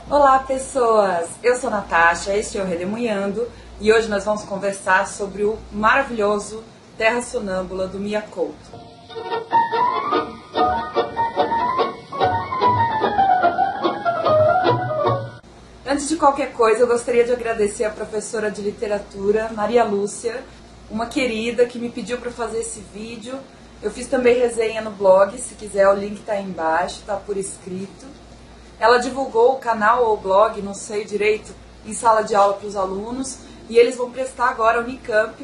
Olá pessoas, eu sou Natasha, este é o Redemoinhando e hoje nós vamos conversar sobre o maravilhoso Terra Sonâmbula do Mia Couto. Antes de qualquer coisa, eu gostaria de agradecer a professora de literatura, Maria Lúcia, uma querida que me pediu para fazer esse vídeo. Eu fiz também resenha no blog, se quiser o link está aí embaixo, está por escrito. Ela divulgou o canal ou o blog, não sei direito, em sala de aula para os alunos, e eles vão prestar agora a Unicamp.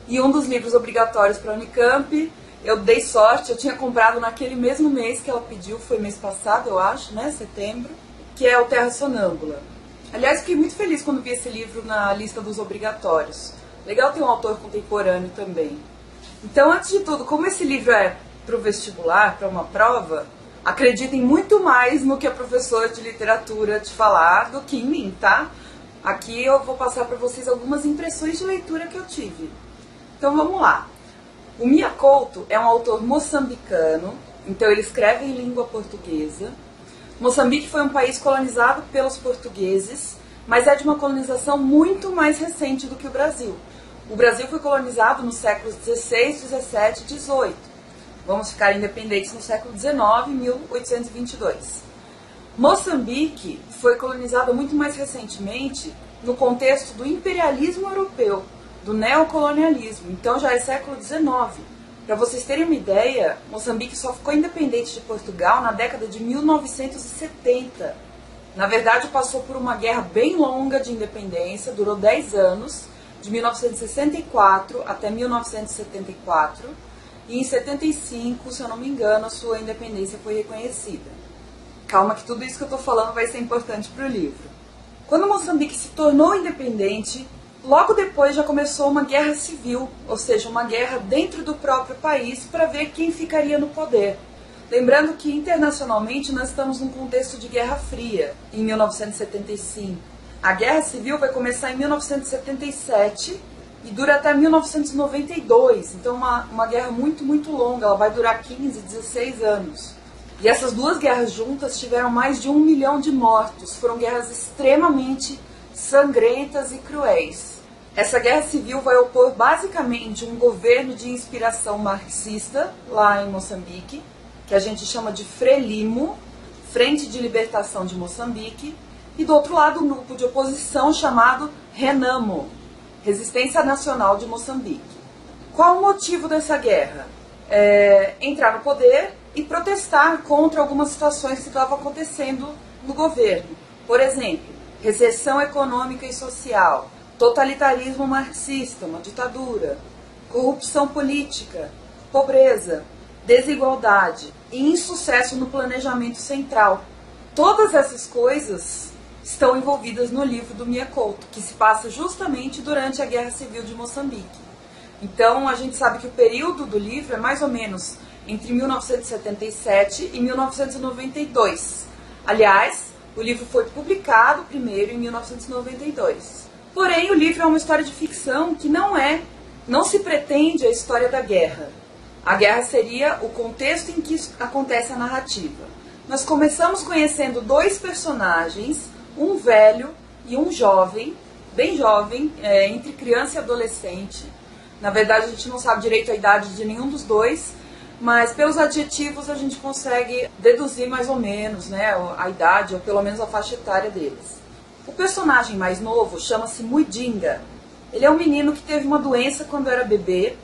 E um dos livros obrigatórios para a Unicamp, eu dei sorte, eu tinha comprado naquele mesmo mês que ela pediu, foi mês passado, eu acho, né, setembro, que é o Terra Sonâmbula. Aliás, fiquei muito feliz quando vi esse livro na lista dos obrigatórios. Legal ter um autor contemporâneo também. Então, antes de tudo, como esse livro é para o vestibular, para uma prova, acreditem muito mais no que a professora de literatura te falar do que em mim, tá? Aqui eu vou passar para vocês algumas impressões de leitura que eu tive. Então vamos lá. O Mia Couto é um autor moçambicano, então ele escreve em língua portuguesa. Moçambique foi um país colonizado pelos portugueses, mas é de uma colonização muito mais recente do que o Brasil. O Brasil foi colonizado nos séculos XVI, XVII e XVIII. Vamos ficar independentes no século XIX, 1822. Moçambique foi colonizada muito mais recentemente no contexto do imperialismo europeu, do neocolonialismo, então já é século XIX. Para vocês terem uma ideia, Moçambique só ficou independente de Portugal na década de 1970. Na verdade, passou por uma guerra bem longa de independência, durou 10 anos, de 1964 até 1974. E em 75, se eu não me engano, a sua independência foi reconhecida. Calma que tudo isso que eu estou falando vai ser importante para o livro. Quando Moçambique se tornou independente, logo depois já começou uma guerra civil, ou seja, uma guerra dentro do próprio país para ver quem ficaria no poder. Lembrando que internacionalmente nós estamos num contexto de Guerra Fria, em 1975. A guerra civil vai começar em 1977, e dura até 1992, então uma guerra muito, muito longa, ela vai durar 15, 16 anos. E essas duas guerras juntas tiveram mais de 1 milhão de mortos, foram guerras extremamente sangrentas e cruéis. Essa guerra civil vai opor basicamente um governo de inspiração marxista, lá em Moçambique, que a gente chama de Frelimo, Frente de Libertação de Moçambique, e do outro lado um grupo de oposição chamado Renamo, Resistência Nacional de Moçambique. Qual o motivo dessa guerra? Entrar no poder e protestar contra algumas situações que estavam acontecendo no governo. Por exemplo, recessão econômica e social, totalitarismo marxista, uma ditadura, corrupção política, pobreza, desigualdade e insucesso no planejamento central. Todas essas coisas estão envolvidas no livro do Mia Couto, que se passa justamente durante a Guerra Civil de Moçambique. Então, a gente sabe que o período do livro é mais ou menos entre 1977 e 1992. Aliás, o livro foi publicado primeiro em 1992. Porém, o livro é uma história de ficção que não se pretende a história da guerra. A guerra seria o contexto em que acontece a narrativa. Nós começamos conhecendo dois personagens, um velho e um jovem, bem jovem, entre criança e adolescente. Na verdade, a gente não sabe direito a idade de nenhum dos dois, mas pelos adjetivos a gente consegue deduzir mais ou menos, né, a idade, ou pelo menos a faixa etária deles. O personagem mais novo chama-se Muidinga. Ele é um menino que teve uma doença quando era bebê,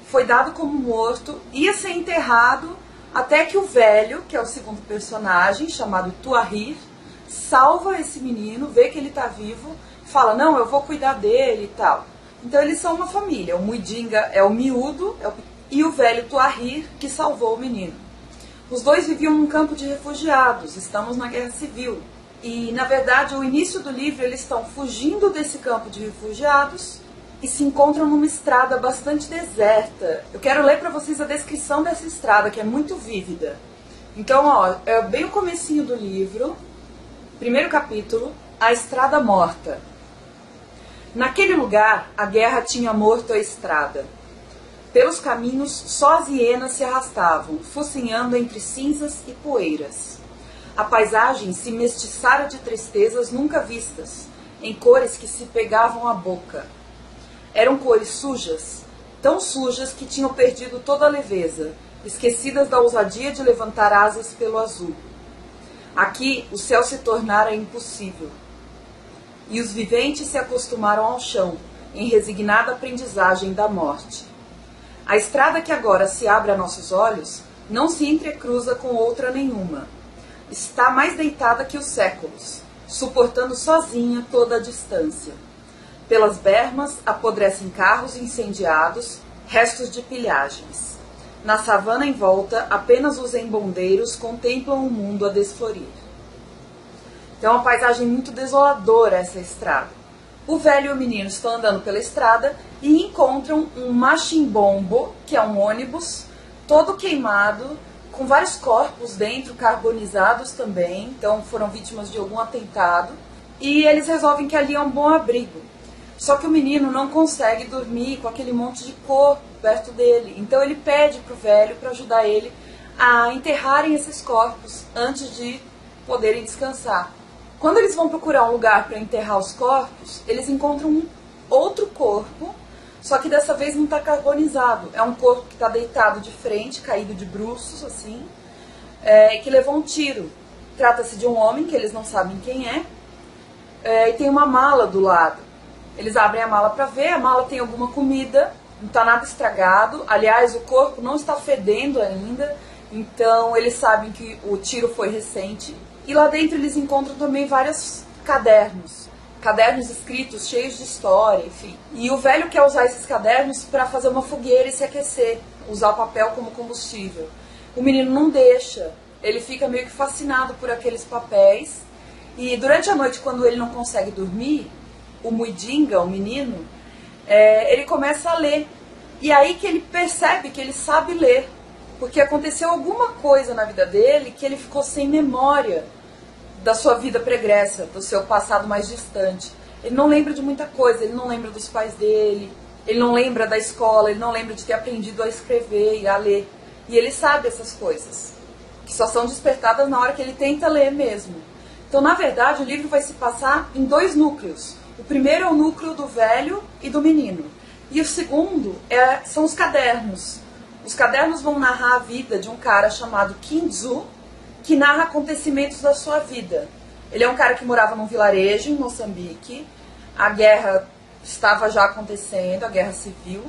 foi dado como morto, ia ser enterrado, até que o velho, que é o segundo personagem, chamado Tuahir, salva esse menino, vê que ele está vivo, fala, não, eu vou cuidar dele e tal. Então eles são uma família, o Muidinga é o miúdo e o velho Tuahir que salvou o menino. Os dois viviam num campo de refugiados, estamos na Guerra Civil. E na verdade o início do livro eles estão fugindo desse campo de refugiados e se encontram numa estrada bastante deserta. Eu quero ler para vocês a descrição dessa estrada, que é muito vívida. Então, ó, é bem o comecinho do livro. Primeiro capítulo, A Estrada Morta. Naquele lugar, a guerra tinha morto a estrada. Pelos caminhos, só as hienas se arrastavam, focinhando entre cinzas e poeiras. A paisagem se mestiçara de tristezas nunca vistas, em cores que se pegavam à boca. Eram cores sujas, tão sujas que tinham perdido toda a leveza, esquecidas da ousadia de levantar asas pelo azul. Aqui o céu se tornara impossível, e os viventes se acostumaram ao chão, em resignada aprendizagem da morte. A estrada que agora se abre a nossos olhos não se entrecruza com outra nenhuma. Está mais deitada que os séculos, suportando sozinha toda a distância. Pelas bermas apodrecem carros incendiados, restos de pilhagens. Na savana em volta, apenas os embondeiros contemplam o mundo a desflorir. Então é uma paisagem muito desoladora essa estrada. O velho e o menino estão andando pela estrada e encontram um machimbombo, que é um ônibus, todo queimado, com vários corpos dentro, carbonizados também, então foram vítimas de algum atentado. E eles resolvem que ali é um bom abrigo. Só que o menino não consegue dormir com aquele monte de corpo perto dele. Então ele pede para o velho para ajudar ele a enterrarem esses corpos antes de poderem descansar. Quando eles vão procurar um lugar para enterrar os corpos, eles encontram um outro corpo, só que dessa vez não está carbonizado. É um corpo que está deitado de frente, caído de bruços, assim, que levou um tiro. Trata-se de um homem que eles não sabem quem é, e tem uma mala do lado. Eles abrem a mala para ver, a mala tem alguma comida, não está nada estragado. Aliás, o corpo não está fedendo ainda, então eles sabem que o tiro foi recente. E lá dentro eles encontram também vários cadernos escritos, cheios de história, enfim. E o velho quer usar esses cadernos para fazer uma fogueira e se aquecer, usar o papel como combustível. O menino não deixa, ele fica meio que fascinado por aqueles papéis. E durante a noite, quando ele não consegue dormir, o Muidinga, o menino, ele começa a ler. E aí que ele percebe que ele sabe ler, porque aconteceu alguma coisa na vida dele que ele ficou sem memória da sua vida pregressa, do seu passado mais distante. Ele não lembra de muita coisa, ele não lembra dos pais dele, ele não lembra da escola, ele não lembra de ter aprendido a escrever e a ler. E ele sabe essas coisas, que só são despertadas na hora que ele tenta ler mesmo. Então, na verdade, o livro vai se passar em dois núcleos. O primeiro é o núcleo do velho e do menino. E o segundo são os cadernos. Os cadernos vão narrar a vida de um cara chamado Kinzu, que narra acontecimentos da sua vida. Ele é um cara que morava num vilarejo em Moçambique. A guerra estava já acontecendo, a guerra civil.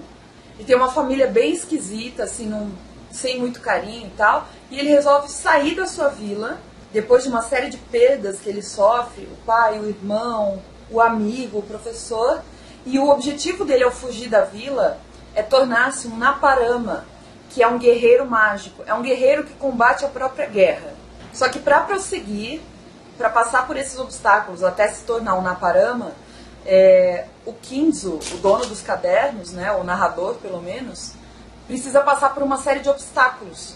E tem uma família bem esquisita, assim, sem muito carinho e tal. E ele resolve sair da sua vila, depois de uma série de perdas que ele sofre, o pai, o irmão, o amigo, o professor. E o objetivo dele ao fugir da vila é tornar-se um Naparama, que é um guerreiro mágico. É um guerreiro que combate a própria guerra. Só que para prosseguir, para passar por esses obstáculos até se tornar um Naparama, o Kinzu, o dono dos cadernos, né, o narrador pelo menos, precisa passar por uma série de obstáculos.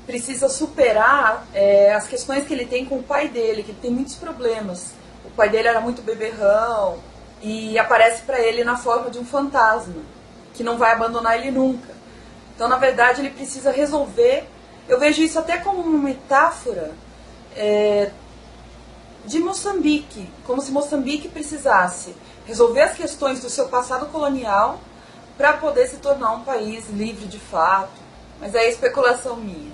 Precisa superar as questões que ele tem com o pai dele, que ele tem muitos problemas. O pai dele era muito beberrão e aparece para ele na forma de um fantasma, que não vai abandonar ele nunca. Então, na verdade, ele precisa resolver. Eu vejo isso até como uma metáfora de Moçambique, como se Moçambique precisasse resolver as questões do seu passado colonial para poder se tornar um país livre de fato. Mas é especulação minha.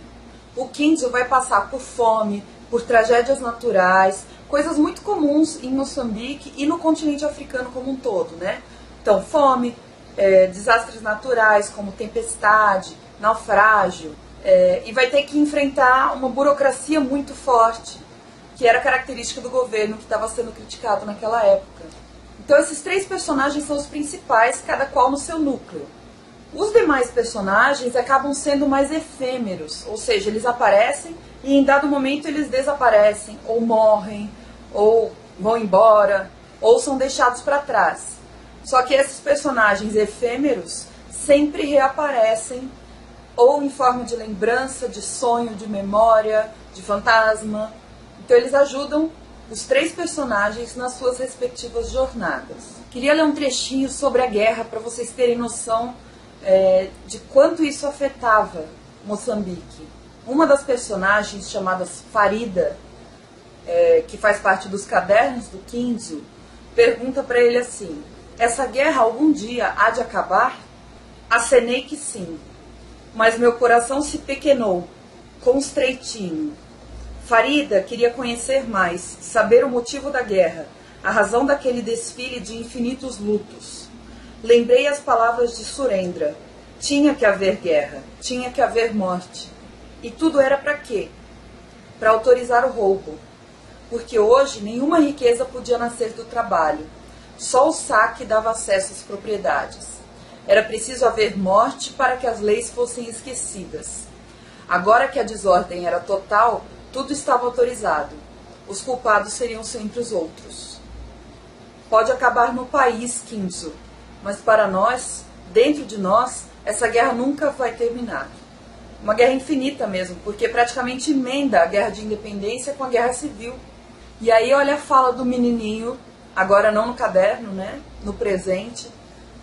O Kinzu vai passar por fome, por tragédias naturais, coisas muito comuns em Moçambique e no continente africano como um todo, né? Então, fome, desastres naturais como tempestade, naufrágio, e vai ter que enfrentar uma burocracia muito forte, que era característica do governo que estava sendo criticado naquela época. Então esses três personagens são os principais, cada qual no seu núcleo. Os demais personagens acabam sendo mais efêmeros, ou seja, eles aparecem e em dado momento eles desaparecem, ou morrem, ou vão embora, ou são deixados para trás. Só que esses personagens efêmeros sempre reaparecem, ou em forma de lembrança, de sonho, de memória, de fantasma. Então eles ajudam os três personagens nas suas respectivas jornadas. Queria ler um trechinho sobre a guerra para vocês terem noção de quanto isso afetava Moçambique. Uma das personagens, chamada Farida, que faz parte dos cadernos do Kinzo, pergunta para ele assim: essa guerra algum dia há de acabar? Acenei que sim, mas meu coração se pequenou, constreitinho. Farida queria conhecer mais, saber o motivo da guerra, a razão daquele desfile de infinitos lutos. Lembrei as palavras de Surendra. Tinha que haver guerra, tinha que haver morte. E tudo era para quê? Para autorizar o roubo. Porque hoje nenhuma riqueza podia nascer do trabalho. Só o saque dava acesso às propriedades. Era preciso haver morte para que as leis fossem esquecidas. Agora que a desordem era total, tudo estava autorizado. Os culpados seriam sempre os outros. Pode acabar no país, Kinzo, mas para nós, dentro de nós, essa guerra nunca vai terminar. Uma guerra infinita mesmo, porque praticamente emenda a guerra de independência com a guerra civil. E aí olha a fala do menininho, agora não no caderno, né, no presente.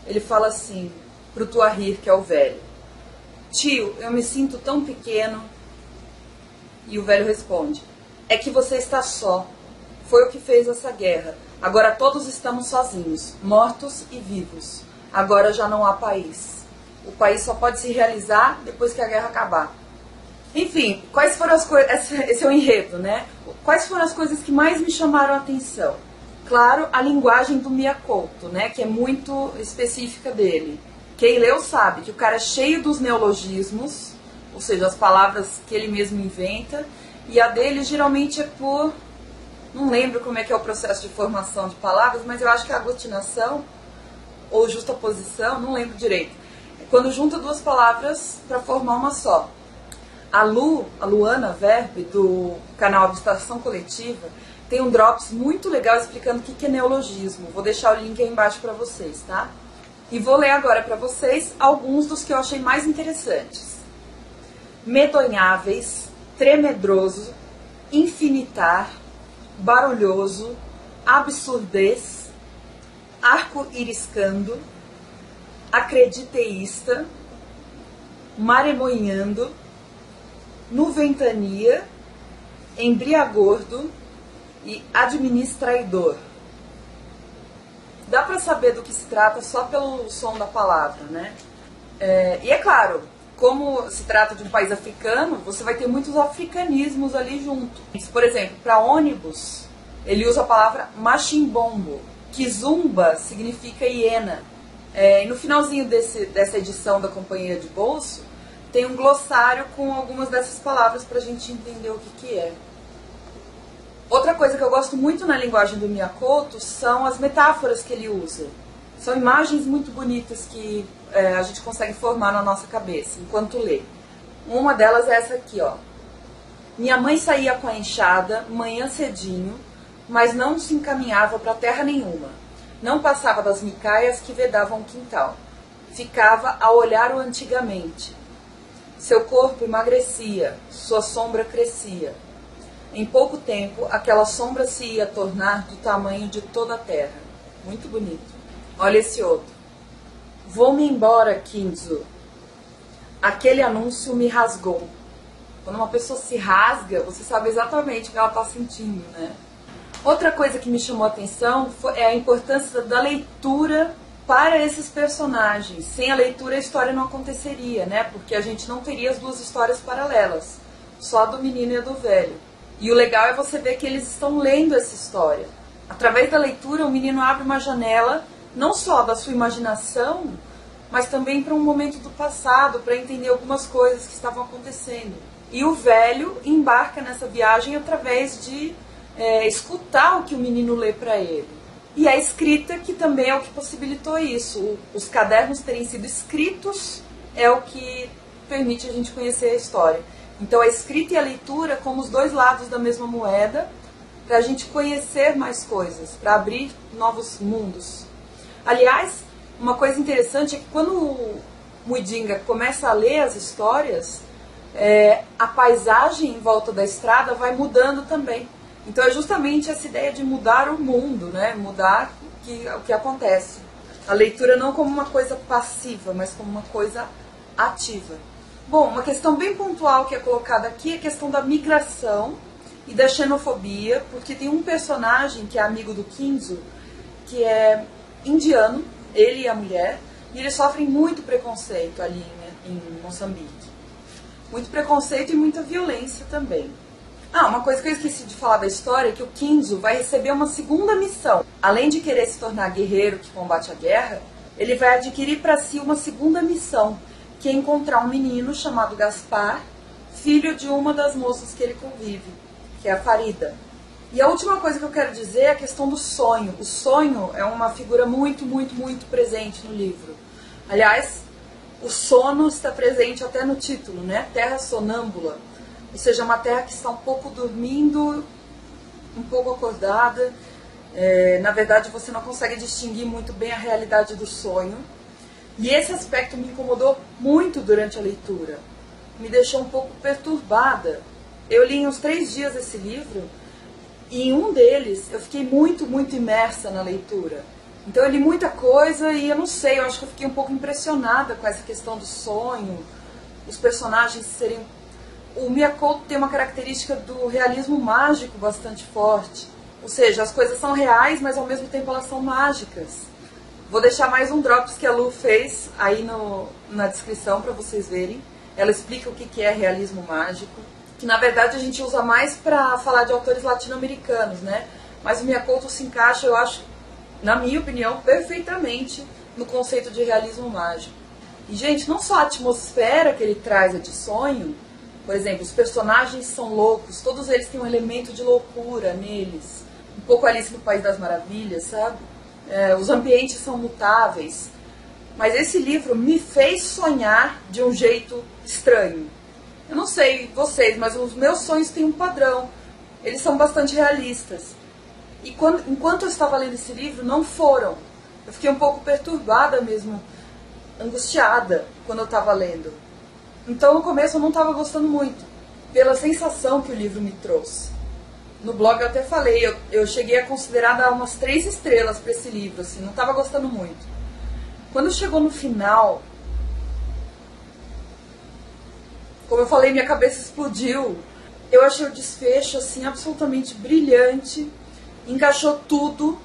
Ele fala assim pro Tuahir, que é o velho: tio, eu me sinto tão pequeno. E o velho responde: é que você está só. Foi o que fez essa guerra. Agora todos estamos sozinhos, mortos e vivos. Agora já não há país. O país só pode se realizar depois que a guerra acabar. Enfim, quais foram as coisas... Esse é o enredo, né? Quais foram as coisas que mais me chamaram a atenção? Claro, a linguagem do Miyakoto, né? Que é muito específica dele. Quem leu sabe que o cara é cheio dos neologismos, ou seja, as palavras que ele mesmo inventa, e a dele geralmente é por... Não lembro como é que é o processo de formação de palavras, mas eu acho que é aglutinação ou justaposição, não lembro direito. É quando junta duas palavras para formar uma só. A Luana Verbe, do canal Abstração Coletiva, tem um drops muito legal explicando o que é neologismo. Vou deixar o link aí embaixo para vocês, tá? E vou ler agora para vocês alguns dos que eu achei mais interessantes. Medonháveis, tremedroso, infinitar, barulhoso, absurdez, arco-iriscando, acrediteísta, maremoinhando, nuventania, embriagordo e administraidor. Dá para saber do que se trata só pelo som da palavra, né? E é claro, como se trata de um país africano, você vai ter muitos africanismos ali junto. Por exemplo, para ônibus, ele usa a palavra machimbombo. Kizumba significa hiena. E no finalzinho dessa edição da Companhia de Bolso, tem um glossário com algumas dessas palavras para a gente entender o que é. Outra coisa que eu gosto muito na linguagem do Miyakoto são as metáforas que ele usa. São imagens muito bonitas que a gente consegue formar na nossa cabeça enquanto lê. Uma delas é essa aqui, ó. Minha mãe saía com a enxada, manhã cedinho, mas não se encaminhava para terra nenhuma. Não passava das micaias que vedavam o quintal. Ficava a olhar o antigamente. Seu corpo emagrecia, sua sombra crescia. Em pouco tempo, aquela sombra se ia tornar do tamanho de toda a terra. Muito bonito. Olha esse outro. Vou-me embora, Kinzo. Aquele anúncio me rasgou. Quando uma pessoa se rasga, você sabe exatamente o que ela está sentindo, né? Outra coisa que me chamou a atenção é a importância da leitura para esses personagens. Sem a leitura a história não aconteceria, né? Porque a gente não teria as duas histórias paralelas, só a do menino e a do velho. E o legal é você ver que eles estão lendo essa história. Através da leitura, o menino abre uma janela, não só da sua imaginação, mas também para um momento do passado, para entender algumas coisas que estavam acontecendo. E o velho embarca nessa viagem através de escutar o que o menino lê para ele. E a escrita, que também é o que possibilitou isso. Os cadernos terem sido escritos é o que permite a gente conhecer a história. Então a escrita e a leitura como os dois lados da mesma moeda, para a gente conhecer mais coisas, para abrir novos mundos. Aliás, uma coisa interessante é que quando o Muidinga começa a ler as histórias, a paisagem em volta da estrada vai mudando também. Então é justamente essa ideia de mudar o mundo, né? Mudar o que acontece. A leitura não como uma coisa passiva, mas como uma coisa ativa. Bom, uma questão bem pontual que é colocada aqui é a questão da migração e da xenofobia, porque tem um personagem que é amigo do Kinzo, que é indiano, ele e a mulher, e eles sofrem muito preconceito ali em Moçambique. Muito preconceito e muita violência também. Uma coisa que eu esqueci de falar da história é que o Kinzo vai receber uma segunda missão. Além de querer se tornar guerreiro que combate a guerra, ele vai adquirir para si uma segunda missão, que é encontrar um menino chamado Gaspar, filho de uma das moças que ele convive, que é a Farida. E a última coisa que eu quero dizer é a questão do sonho. O sonho é uma figura muito, muito, muito presente no livro. Aliás, o sono está presente até no título, né? Terra sonâmbula. Ou seja, uma terra que está um pouco dormindo, um pouco acordada. Na verdade, você não consegue distinguir muito bem a realidade do sonho. E esse aspecto me incomodou muito durante a leitura. Me deixou um pouco perturbada. Eu li em uns 3 dias esse livro e em um deles eu fiquei muito, muito imersa na leitura. Então eu li muita coisa e eu não sei, eu acho que eu fiquei um pouco impressionada com essa questão do sonho, os personagens serem... O Miyakoto tem uma característica do realismo mágico bastante forte. Ou seja, as coisas são reais, mas ao mesmo tempo elas são mágicas. Vou deixar mais um drops que a Lu fez aí na descrição para vocês verem. Ela explica o que é realismo mágico, que na verdade a gente usa mais para falar de autores latino-americanos, né? Mas o Miyakoto se encaixa, eu acho, na minha opinião, perfeitamente no conceito de realismo mágico. E, gente, não só a atmosfera que ele traz é de sonho, por exemplo, os personagens são loucos, todos eles têm um elemento de loucura neles. Um pouco Alice no País das Maravilhas, sabe? Os ambientes são mutáveis. Mas esse livro me fez sonhar de um jeito estranho. Eu não sei vocês, mas os meus sonhos têm um padrão. Eles são bastante realistas. E enquanto eu estava lendo esse livro, não foram. Eu fiquei um pouco perturbada mesmo, angustiada, quando eu estava lendo. Então, no começo, eu não estava gostando muito, pela sensação que o livro me trouxe. No blog eu até falei, eu cheguei a considerar dar umas 3 estrelas para esse livro, assim, não estava gostando muito. Quando chegou no final, como eu falei, minha cabeça explodiu. Eu achei o desfecho, assim, absolutamente brilhante, encaixou tudo.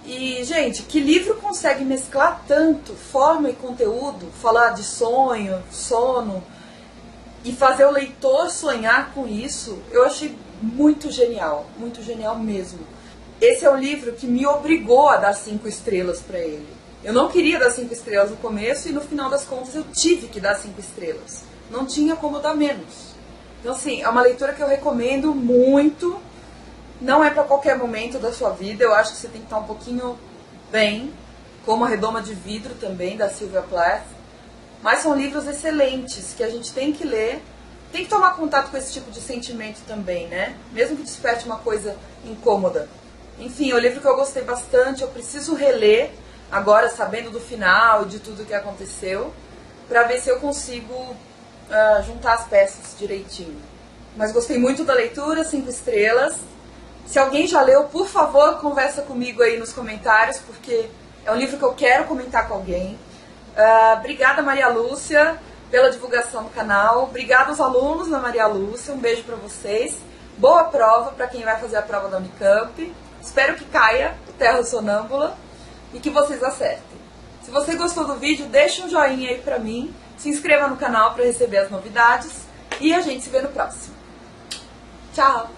E, gente, que livro consegue mesclar tanto forma e conteúdo, falar de sonho, sono, e fazer o leitor sonhar com isso, eu achei muito genial mesmo. Esse é um livro que me obrigou a dar 5 estrelas para ele. Eu não queria dar 5 estrelas no começo e no final das contas eu tive que dar 5 estrelas. Não tinha como dar menos. Então, assim, é uma leitura que eu recomendo muito. Não é para qualquer momento da sua vida, eu acho que você tem que estar um pouquinho bem, como A Redoma de Vidro também, da Sylvia Plath. Mas são livros excelentes, que a gente tem que ler, tem que tomar contato com esse tipo de sentimento também, né? Mesmo que desperte uma coisa incômoda. Enfim, é um livro que eu gostei bastante, eu preciso reler, agora sabendo do final e de tudo que aconteceu, para ver se eu consigo juntar as peças direitinho. Mas gostei muito da leitura, 5 estrelas. Se alguém já leu, por favor, conversa comigo aí nos comentários, porque é um livro que eu quero comentar com alguém. Obrigada, Maria Lúcia, pela divulgação do canal. Obrigada aos alunos da Maria Lúcia. Um beijo para vocês. Boa prova para quem vai fazer a prova da Unicamp. Espero que caia o Terra Sonâmbula e que vocês acertem. Se você gostou do vídeo, deixa um joinha aí pra mim. Se inscreva no canal para receber as novidades. E a gente se vê no próximo. Tchau!